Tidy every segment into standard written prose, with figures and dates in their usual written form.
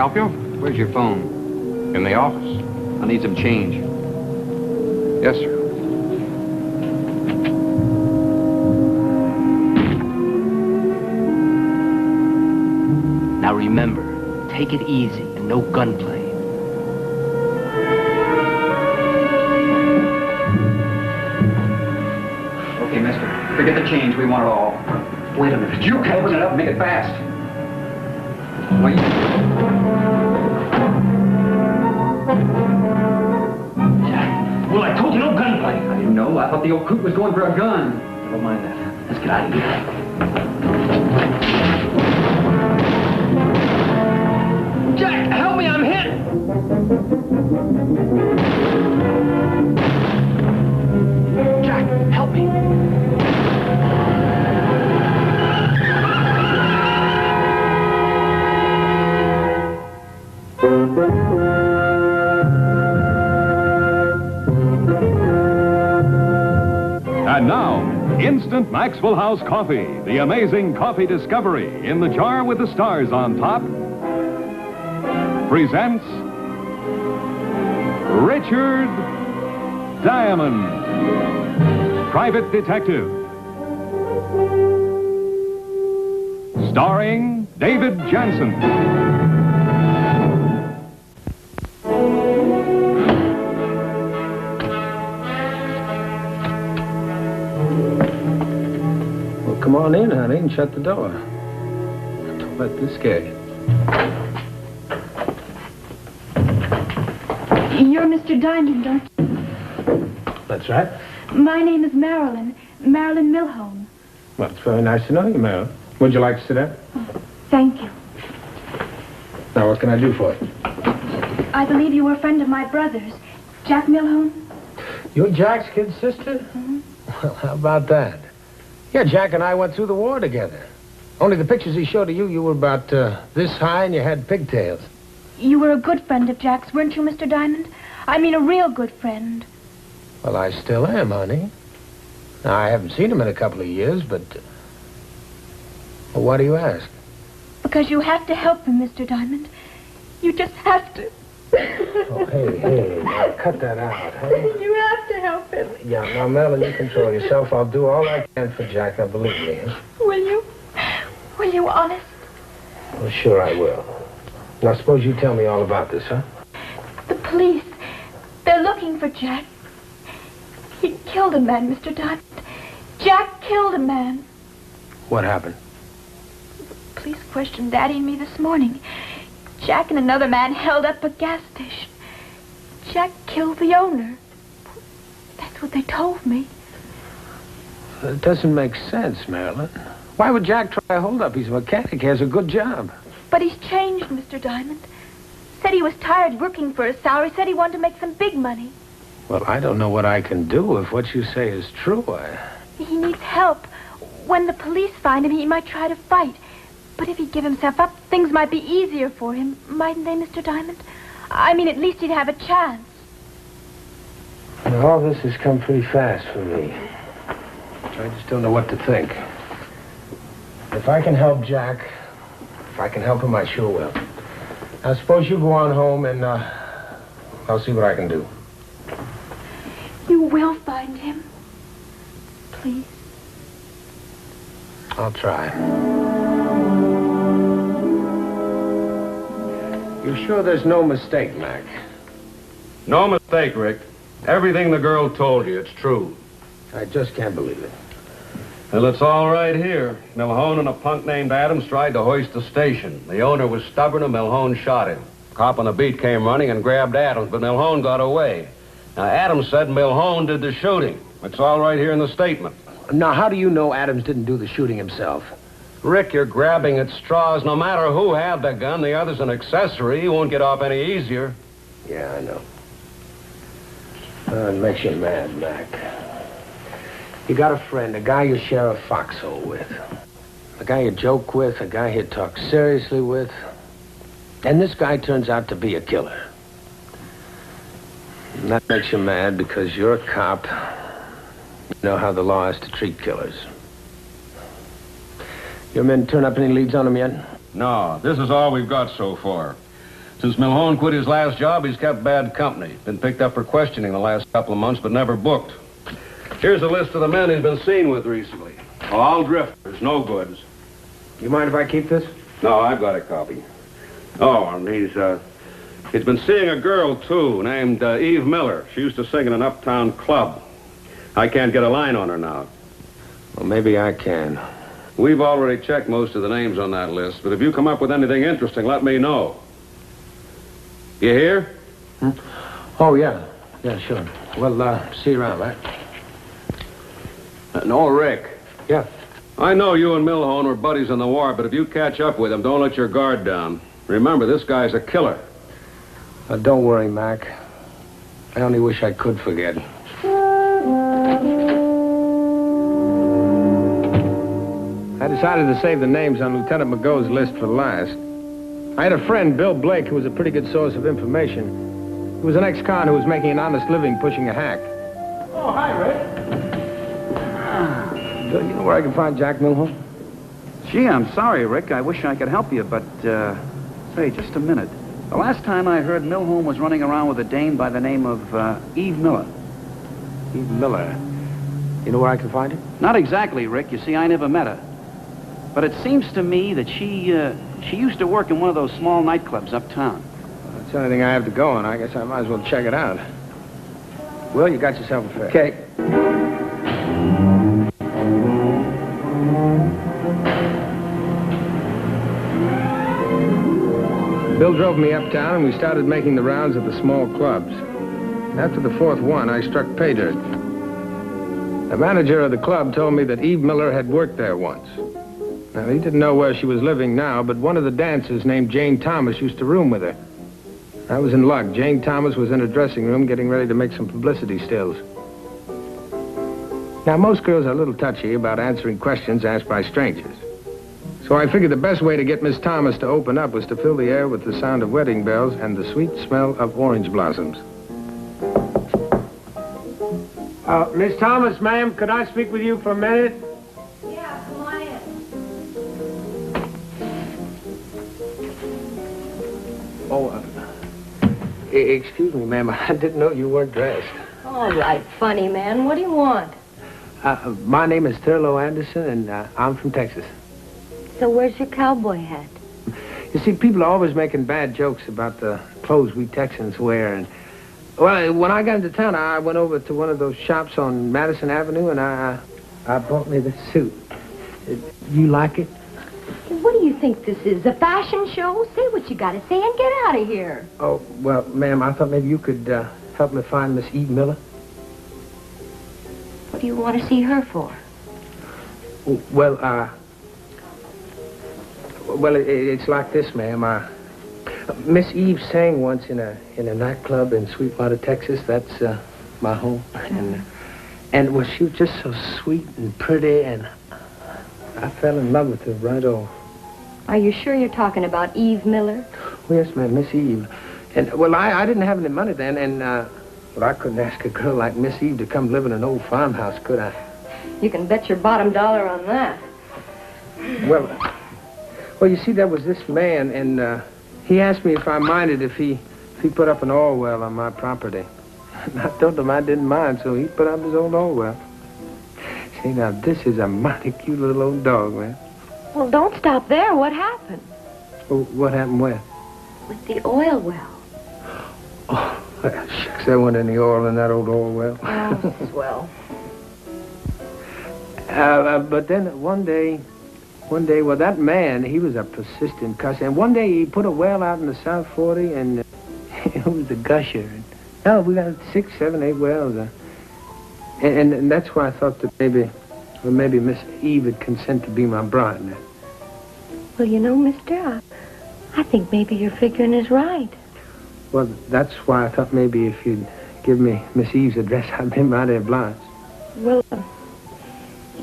help you? Where's your phone? In the office. I need some change. Yes, sir. Now remember, take it easy and no gunplay. Okay, mister. Forget the change. We want it all. Wait a minute. You can open it up and make it fast. Wait. Well, I told you no gunplay. I didn't know. I thought the old coot was going for a gun. Never mind that. Let's get out of here. Jack, help me, I'm hit! Jack, help me. And now, Instant Maxwell House Coffee, the amazing coffee discovery in the jar with the stars on top, presents Richard Diamond, Private Detective. Starring David Jansen. Come on in, honey, and shut the door. Don't let this scare you. You're Mr. Diamond, don't you? That's right. My name is Marilyn. Marilyn Milhone. Well, it's very nice to know you, Marilyn. Would you like to sit down? Oh, thank you. Now, what can I do for you? I believe you were a friend of my brother's, Jack Milhone. You're Jack's kid sister? Mm-hmm. Well, how about that? Yeah, Jack and I went through the war together. Only the pictures he showed of you, you were about this high and you had pigtails. You were a good friend of Jack's, weren't you, Mr. Diamond? I mean, a real good friend. Well, I still am, honey. Now, I haven't seen him in a couple of years, but... Well, why do you ask? Because you have to help him, Mr. Diamond. You just have to. Oh, hey, now cut that out, huh? You have to help him. Yeah, now, Marilyn, you control yourself. I'll do all I can for Jack, now believe me. Huh? Will you? Will you, honest? Well, sure I will. Now, suppose you tell me all about this, huh? The police. They're looking for Jack. He killed a man, Mr. Diamond. Jack killed a man. What happened? The police questioned Daddy and me this morning. Jack and another man held up a gas station. Jack killed the owner. That's what they told me. It doesn't make sense, Marilyn. Why would Jack try a hold-up? He's a mechanic. He has a good job. But he's changed, Mr. Diamond. Said he was tired working for his salary. Said he wanted to make some big money. Well, I don't know what I can do if what you say is true. He needs help. When the police find him, he might try to fight. But if he'd give himself up, things might be easier for him, mightn't they, Mr. Diamond? I mean, at least he'd have a chance. Well, all this has come pretty fast for me. I just don't know what to think. If I can help Jack, if I can help him, I sure will. Now, suppose you go on home and, I'll see what I can do. You will find him. Please. I'll try. You're sure there's no mistake, Mac? No mistake, Rick. Everything the girl told you, it's true. I just can't believe it. Well, it's all right here. Milhone and a punk named Adams tried to hoist the station. The owner was stubborn and Milhone shot him. A cop on the beat came running and grabbed Adams, but Milhone got away. Now, Adams said Milhone did the shooting. It's all right here in the statement. Now, how do you know Adams didn't do the shooting himself? Rick, you're grabbing at straws. No matter who had the gun, the other's an accessory. He won't get off any easier. Yeah, I know. It makes you mad, Mac. You got a friend, a guy you share a foxhole with. A guy you joke with, a guy you talk seriously with. And this guy turns out to be a killer. And that makes you mad because you're a cop. You know how the law is to treat killers. Your men turn up any leads on him yet? No, this is all we've got so far. Since Milhone quit his last job, he's kept bad company. Been picked up for questioning the last couple of months, but never booked. Here's a list of the men he's been seen with recently. All drifters, no goods. You mind if I keep this? No, I've got a copy. Oh, and he's been seeing a girl, too, named Eve Miller. She used to sing in an uptown club. I can't get a line on her now. Well, maybe I can. We've already checked most of the names on that list, but if you come up with anything interesting, let me know. You hear? Oh, yeah. Yeah, sure. Well, see you around, right? No, Rick. Yeah. I know you and Milhone were buddies in the war, but if you catch up with him, don't let your guard down. Remember, this guy's a killer. Don't worry, Mac. I only wish I could forget. I decided to save the names on Lieutenant McGo's list for last. I had a friend, Bill Blake, who was a pretty good source of information. He was an ex-con who was making an honest living pushing a hack. Oh, hi, Rick. Bill, you know where I can find Jack Milhone? Gee, I'm sorry, Rick. I wish I could help you, but, say, just a minute. The last time I heard, Milhone was running around with a dame by the name of, Eve Miller. Eve Miller. You know where I can find her? Not exactly, Rick. You see, I never met her. But it seems to me that she used to work in one of those small nightclubs uptown. That's the only thing I have to go on. I guess I might as well check it out. Well, you got yourself a fare. Okay. Bill drove me uptown, and we started making the rounds of the small clubs. After the fourth one, I struck pay dirt. The manager of the club told me that Eve Miller had worked there once. Now, he didn't know where she was living now, but one of the dancers named Jane Thomas used to room with her. I was in luck. Jane Thomas was in her dressing room getting ready to make some publicity stills. Now, most girls are a little touchy about answering questions asked by strangers. So I figured the best way to get Miss Thomas to open up was to fill the air with the sound of wedding bells and the sweet smell of orange blossoms. Miss Thomas, ma'am, could I speak with you for a minute? Yeah, come on in. Oh, excuse me, ma'am. I didn't know you weren't dressed. All right, funny man. What do you want? My name is Thurlow Anderson, and I'm from Texas. So where's your cowboy hat? You see, people are always making bad jokes about the clothes we Texans wear. And, well, when I got into town, I went over to one of those shops on Madison Avenue, and I bought me this suit. You like it? What do you think this is, a fashion show? Say what you gotta say and get out of here. Oh, well, ma'am, I thought maybe you could help me find Miss Eve Miller. What do you want to see her for? Well, it's like this, ma'am. Miss Eve sang once in a nightclub in Sweetwater, Texas. That's my home. And well, she was just so sweet and pretty, and I fell in love with her right off. Are you sure you're talking about Eve Miller? Oh, yes, ma'am, Miss Eve. And, well, I didn't have any money then, and, well, I couldn't ask a girl like Miss Eve to come live in an old farmhouse, could I? You can bet your bottom dollar on that. Well, you see, there was this man, and he asked me if I minded if he put up an oil well on my property. And I told him I didn't mind, so he put up his old oil well. See, now, this is a mighty cute little old dog, man. Well, don't stop there. What happened? Well, what happened where? With the oil well. Oh, shucks, there wasn't any oil in that old oil well. Oh, swell. But then one day, well, that man, he was a persistent cusser. And one day he put a well out in the South 40, and it was a gusher. And, we got 6, 7, 8 wells. And that's why I thought that maybe Miss Eve would consent to be my bride. Well, you know, mister, I think maybe your figuring is right. Well, that's why I thought maybe if you'd give me Miss Eve's address, I'd be mighty obliged. Well,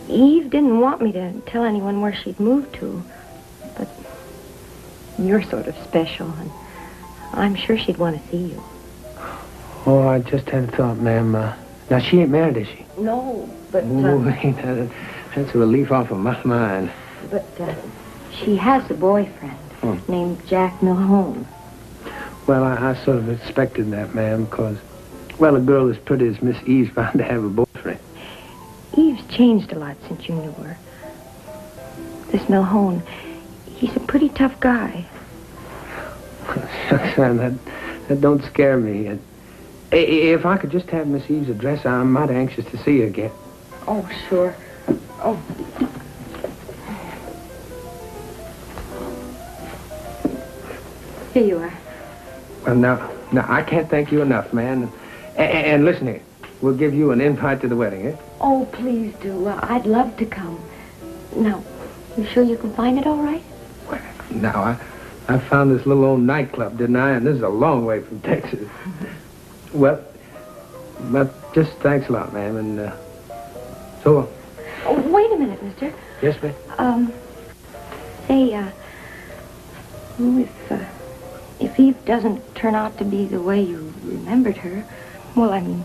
Eve didn't want me to tell anyone where she'd moved to. But you're sort of special, and I'm sure she'd want to see you. Oh, I just had a thought, ma'am. Now, she ain't married, is she? No, but... That's a relief off of my mind. But she has a boyfriend named Jack Milhone. Well, I sort of expected that, ma'am, because, well, a girl as pretty as Miss Eve's bound to have a boyfriend. Eve's changed a lot since you knew her. This Milhone, he's a pretty tough guy. Son, that don't scare me. And if I could just have Miss Eve's address, I'm mighty anxious to see her again. Oh, sure. Oh. Here you are. Well, now, I can't thank you enough, man. And listen here, we'll give you an invite to the wedding, eh? Oh, please do. I'd love to come. Now, you sure you can find it all right? Well, now, I found this little old nightclub, didn't I? And this is a long way from Texas. Well, but just thanks a lot, ma'am, and so long. Oh, wait a minute, mister. Yes, ma'am? Say, if Eve doesn't turn out to be the way you remembered her, well, I mean,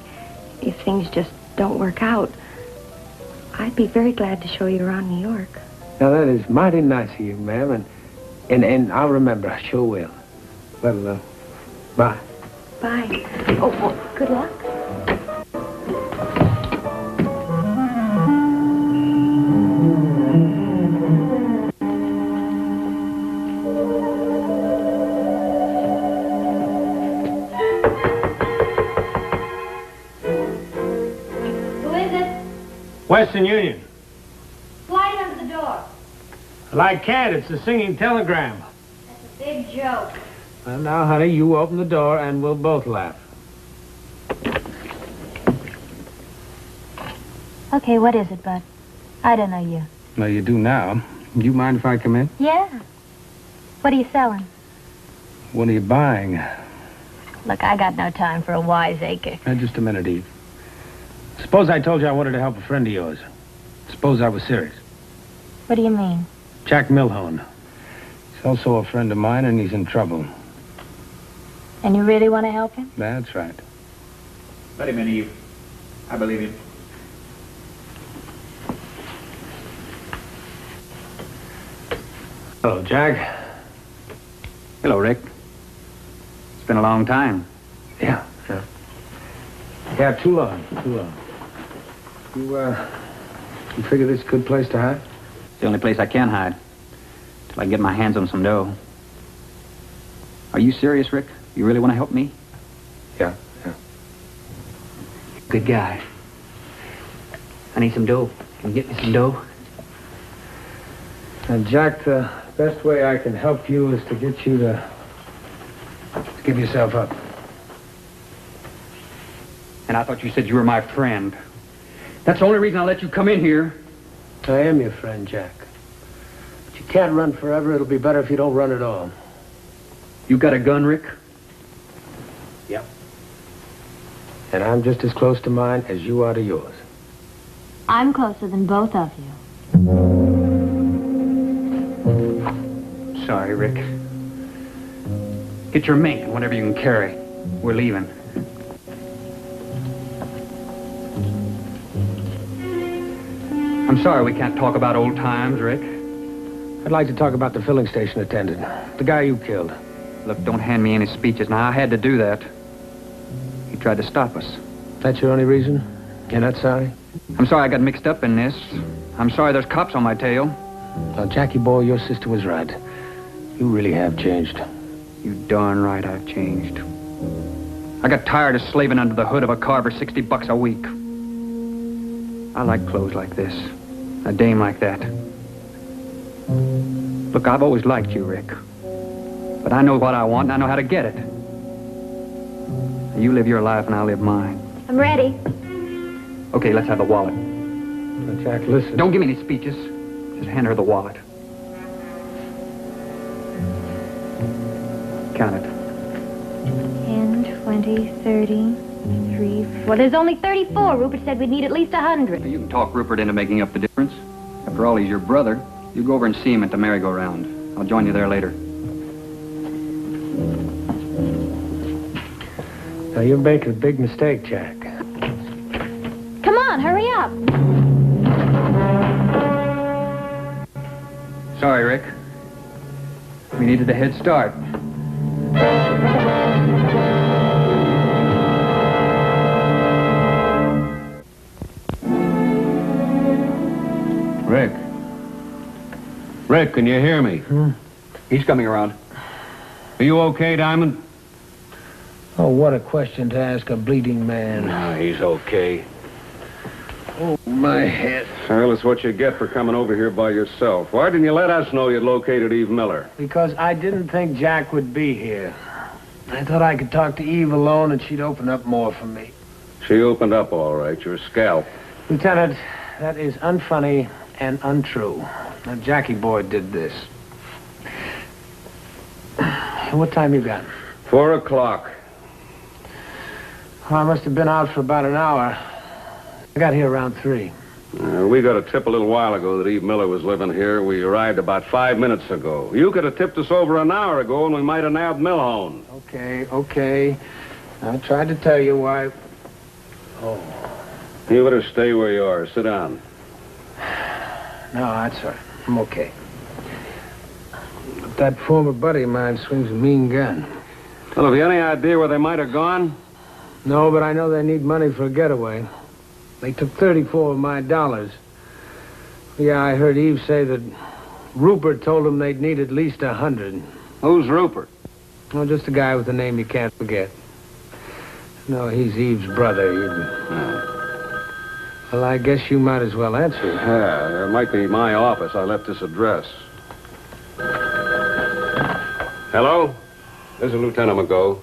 if things just don't work out, I'd be very glad to show you around New York. Now, that is mighty nice of you, ma'am, and I'll remember, I sure will. Well, bye. Bye. Oh, well, good luck. Western Union. Slide under the door. I can't. It's a singing telegram. That's a big joke. Well, now, honey, you open the door and we'll both laugh. Okay, what is it, Bud? I don't know you. Well, you do now. Do you mind if I come in? Yeah. What are you selling? What are you buying? Look, I got no time for a wiseacre. Just a minute, Eve. Suppose I told you I wanted to help a friend of yours. Suppose I was serious. What do you mean? Jack Milhone. He's also a friend of mine, and he's in trouble. And you really want to help him? That's right. Let him in, Eve. I believe him. Hello, Jack. Hello, Rick. It's been a long time. Yeah. Yeah, too long. You figure this is a good place to hide? It's the only place I can hide. Till I get my hands on some dough. Are you serious, Rick? You really want to help me? Yeah. Good guy. I need some dough. Can you get me some dough? And Jack, the best way I can help you is to get you to give yourself up. And I thought you said you were my friend. That's the only reason I let you come in here. I am your friend, Jack. But you can't run forever. It'll be better if you don't run at all. You got a gun, Rick? Yep. And I'm just as close to mine as you are to yours. I'm closer than both of you. Sorry, Rick. Get your mink and whatever you can carry. We're leaving. I'm sorry we can't talk about old times, Rick. I'd like to talk about the filling station attendant, the guy you killed. Look, don't hand me any speeches. Now, I had to do that. He tried to stop us. That's your only reason? You're not sorry? I'm sorry I got mixed up in this. I'm sorry there's cops on my tail. Now, Jackie boy, your sister was right. You really have changed. You darn right I've changed. I got tired of slaving under the hood of a car for $60 a week. I like clothes like this. A dame like that. Look, I've always liked you, Rick. But I know what I want, and I know how to get it. You live your life, and I'll live mine. I'm ready. Okay, let's have the wallet. Now, Jack, listen. Don't give me any speeches. Just hand her the wallet. Count it. 10, 20, 30, 3, 4. Well, there's only 34. Rupert said we'd need at least 100. You can talk Rupert into making up the difference. After all, he's your brother. You go over and see him at the merry-go-round. I'll join you there later. Now, you're making a big mistake, Jack. Come on, hurry up. Sorry, Rick. We needed a head start. Rick. Rick, can you hear me? He's coming around. Are you okay, Diamond? Oh, what a question to ask a bleeding man. No, he's okay. Oh, my head. Well, it's what you get for coming over here by yourself. Why didn't you let us know you'd located Eve Miller? Because I didn't think Jack would be here. I thought I could talk to Eve alone and she'd open up more for me. She opened up all right. Your scalp. Lieutenant, that is unfunny and untrue. Now, Jackie boy did this. What time you got? 4 o'clock. Oh, I must have been out for about an hour. I got here around 3. We got a tip a little while ago that Eve Miller was living here. We arrived about 5 minutes ago. You could have tipped us over an hour ago and we might have nabbed Milhone. Okay. I tried to tell you why... Oh. You better stay where you are. Sit down. No, that's all right. I'm okay. But that former buddy of mine swings a mean gun. Well, have you any idea where they might have gone? No, but I know they need money for a getaway. They took 34 of my dollars. Yeah, I heard Eve say that Rupert told them they'd need at least 100. Who's Rupert? Oh, just a guy with a name you can't forget. No, he's Eve's brother. Well, I guess you might as well answer. Yeah, it might be my office. I left this address. Hello? This is Lieutenant McGo.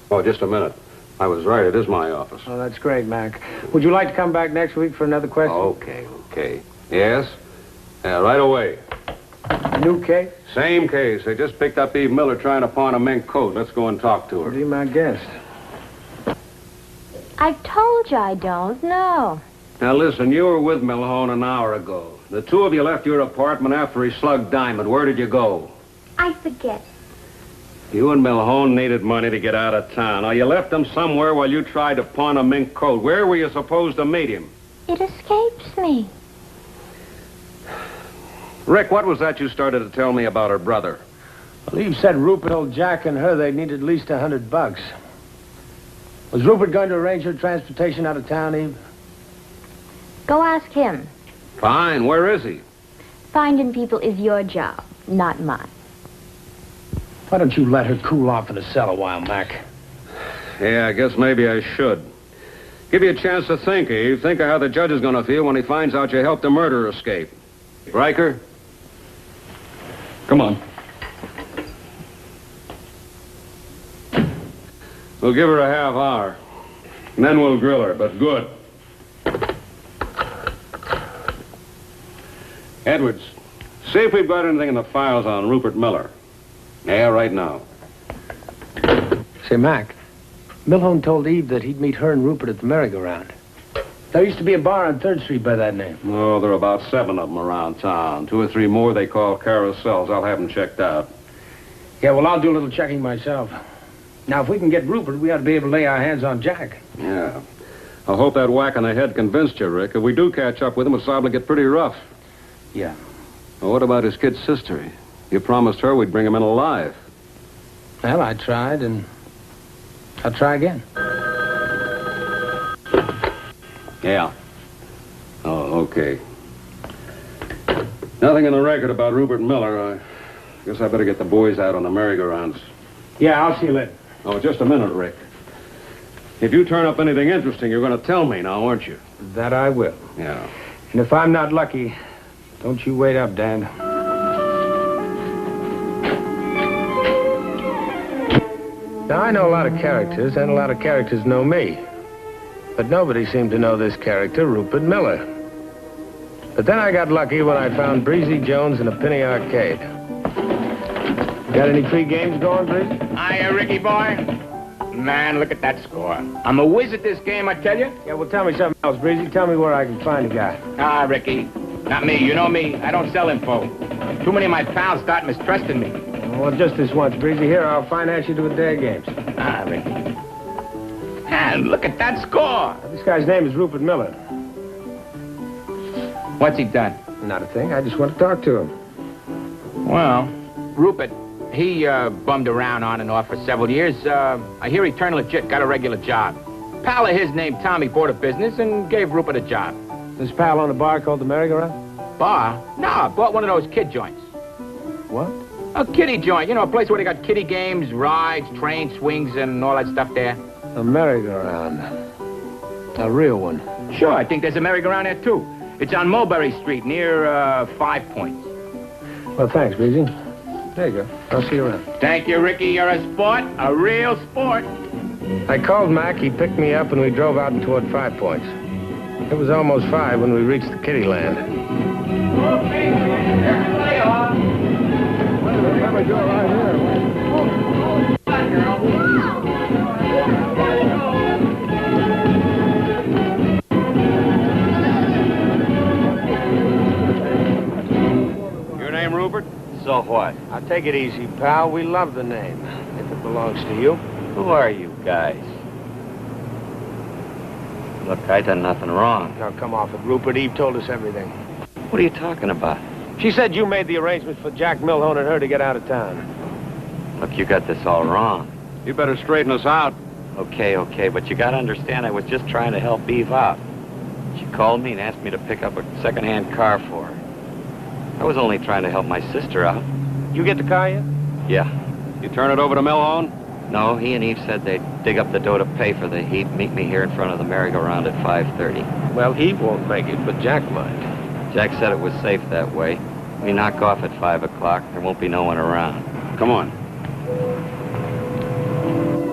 Oh, just a minute. I was right. It is my office. Oh, that's great, Mac. Would you like to come back next week for another question? Okay. Yes? Yeah, right away. New case? Same case. They just picked up Eve Miller trying to pawn a mink coat. Let's go and talk to her. Be my guest. I've told you I don't know. Now, listen, you were with Milhone an hour ago. The two of you left your apartment after he slugged Diamond. Where did you go? I forget. You and Milhone needed money to get out of town. Now, you left him somewhere while you tried to pawn a mink coat. Where were you supposed to meet him? It escapes me. Rick, what was that you started to tell me about her brother? Well, Eve said Rupert told Jack and her they'd need at least $100. Was Rupert going to arrange her transportation out of town, Eve? Go ask him. Fine. Where is he? Finding people is your job, not mine. Why don't you let her cool off in the cell a while, Mac? Yeah, I guess maybe I should. Give you a chance to think, Eve. Think of how the judge is going to feel when he finds out you helped a murderer escape. Riker? Come on. We'll give her a half hour. And then we'll grill her, but good. Edwards, see if we've got anything in the files on Rupert Miller. Yeah, right now. Say, Mac, Milhone told Eve that he'd meet her and Rupert at the merry-go-round. There used to be a bar on 3rd Street by that name. Oh, there are about 7 of them around town. 2 or 3 more they call carousels. I'll have them checked out. Yeah, well, I'll do a little checking myself. Now, if we can get Rupert, we ought to be able to lay our hands on Jack. Yeah. I hope that whack on the head convinced you, Rick. If we do catch up with him, it's liable to get pretty rough. Yeah. Well, what about his kid's sister? You promised her we'd bring him in alive. Well, I tried, and I'll try again. Yeah. Oh, okay. Nothing in the record about Rupert Miller. I guess I better get the boys out on the merry-go-rounds. Yeah, I'll see you later. Oh, just a minute, Rick. If you turn up anything interesting, you're going to tell me now, aren't you? That I will. Yeah. And if I'm not lucky, don't you wait up, Dan. Now, I know a lot of characters, and a lot of characters know me. But nobody seemed to know this character, Rupert Miller. But then I got lucky when I found Breezy Jones in a penny arcade. Got any free games going, Breezy? Hiya, Ricky boy. Man, look at that score. I'm a whiz at this game, I tell you. Yeah, well, tell me something else, Breezy. Tell me where I can find a guy. Ah, Ricky. Not me. You know me. I don't sell info. Too many of my pals start mistrusting me. Well, just this once, Breezy. Here, I'll finance you to a day of games. Ah, Ricky. And look at that score. This guy's name is Rupert Miller. What's he done? Not a thing. I just want to talk to him. Well, Rupert, he bummed around on and off for several years. I hear he turned legit, got a regular job. Pal of his named Tommy bought a business and gave Rupert a job. This pal on a bar called the merry-go-round? bar? No, I bought one of those kid joints. What? A kiddie joint. You know, a place where they got kiddie games, rides, train swings, and all that stuff there. A merry-go-round. A real one. Sure, I think there's a merry-go-round there, too. It's on Mulberry Street, near 5 Points. Well, thanks, Breezy. There you go. I'll see you around. Thank you, Ricky. You're a sport. A real sport. I called Mac, he picked me up, and we drove out and toward 5 Points. It was almost 5 when we reached the kiddie land. Okay, play on. Your name, Rupert? So what? Now, take it easy, pal. We love the name, if it belongs to you. Who are you guys? Look, I done nothing wrong. Now, come off it, Rupert. Eve told us everything. What are you talking about? She said you made the arrangements for Jack Milhone and her to get out of town. Look, you got this all wrong. You better straighten us out. Okay, but you gotta understand I was just trying to help Eve out. She called me and asked me to pick up a second-hand car for her. I was only trying to help my sister out. You get the car yet? Yeah. You turn it over to Milhone? No, he and Eve said they'd dig up the dough to pay for the heat, meet me here in front of the merry-go-round at 5:30. Well, Eve won't make it, but Jack might. Jack said it was safe that way. We knock off at 5 o'clock. There won't be no one around. Come on.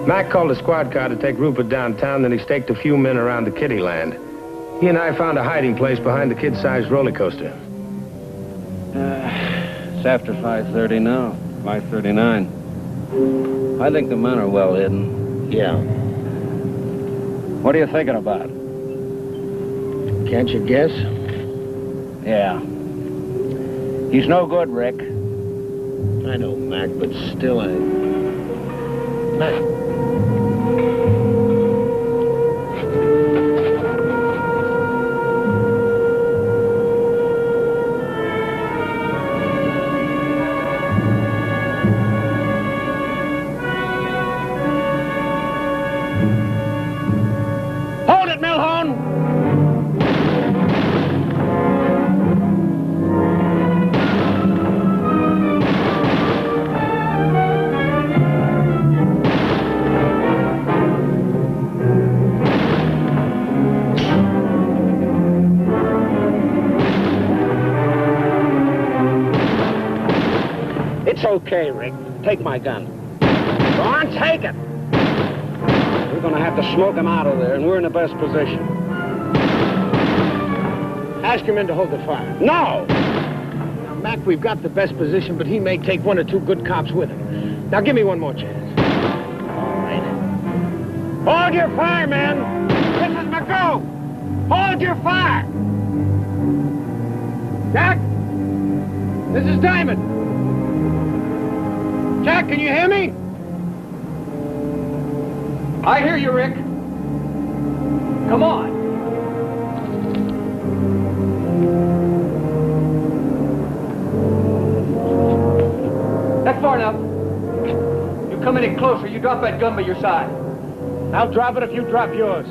Mac called a squad car to take Rupert downtown, then he staked a few men around the kiddie land. He and I found a hiding place behind the kid-sized roller coaster. It's after 5:30 now. 5:39. I think the men are well hidden. Yeah. What are you thinking about? Can't you guess? Yeah. He's no good, Rick. I know, Mac, but still Mac. Hold it, Milhone! It's okay, Rick. Take my gun. Go on, take it. We're gonna have to smoke him out of there, and we're in the best position. Ask your men to hold the fire. No! Now, Mac, we've got the best position, but he may take 1 or 2 good cops with him. Now, give me one more chance. All right. Hold your fire, men! This is McGrew! Hold your fire! Jack? This is Diamond. Jack, can you hear me? I hear you, Rick. Come on. That's far enough. You come any closer, you drop that gun by your side. I'll drop it if you drop yours.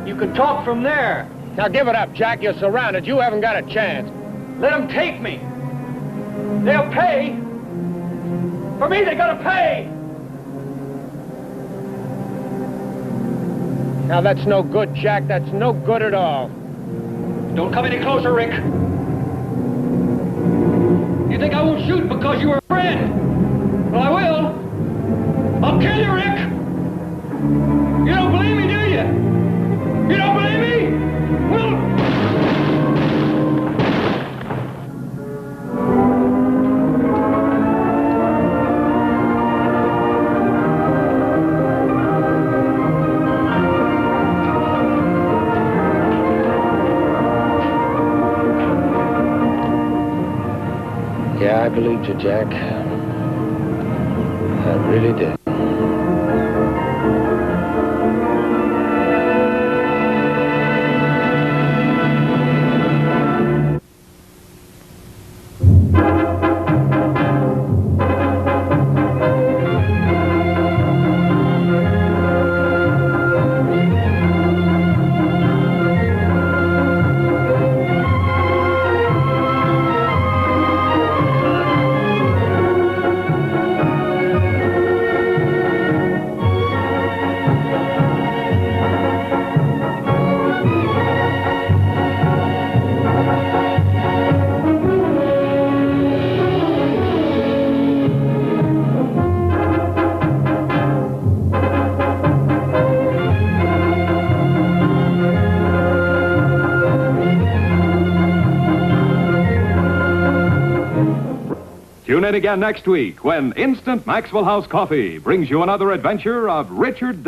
You can talk from there. Now, give it up, Jack. You're surrounded. You haven't got a chance. Let them take me. They'll pay. For me, they gotta pay. Now, that's no good, Jack. That's no good at all. Don't come any closer, Rick. You think I won't shoot because you were a friend? Well, I will. I'll kill you, Rick. You don't believe me, do you? You don't believe me? Well... Yeah, I believed you, Jack. I really did. Tune in again next week when Instant Maxwell House Coffee brings you another adventure of Richard